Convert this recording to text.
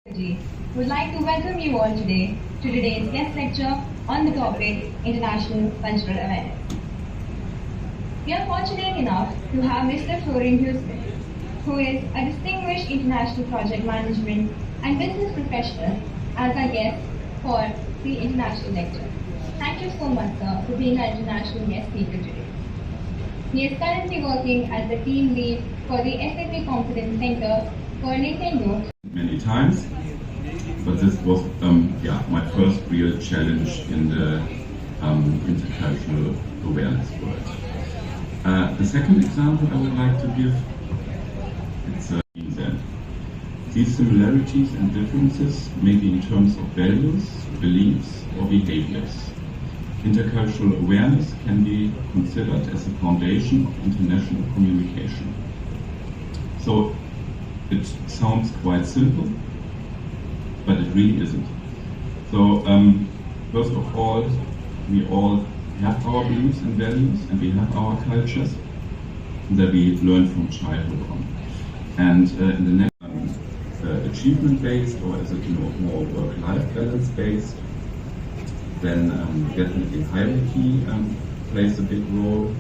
Would like to welcome you all today to today's guest lecture on the topic International Cultural Awareness. We are fortunate enough to have Mr. Florian Houston, who is a distinguished international project management and business professional, as our guest for the international lecture. Thank you so much, sir, for being our international guest speaker today. He is currently working as the team lead for the SAP Competence Center for Nintendo. Many times, but this was my first real challenge in the intercultural awareness world. The second example I would like to give, it's then. These similarities and differences may be in terms of values, beliefs, or behaviors. Intercultural awareness can be considered as a foundation of international communication. So it sounds quite simple, but it really isn't. So first of all, we all have our beliefs and values, and we have our cultures that we learn from childhood on. And in the next achievement-based, or is it more work-life balance-based, then definitely hierarchy plays a big role.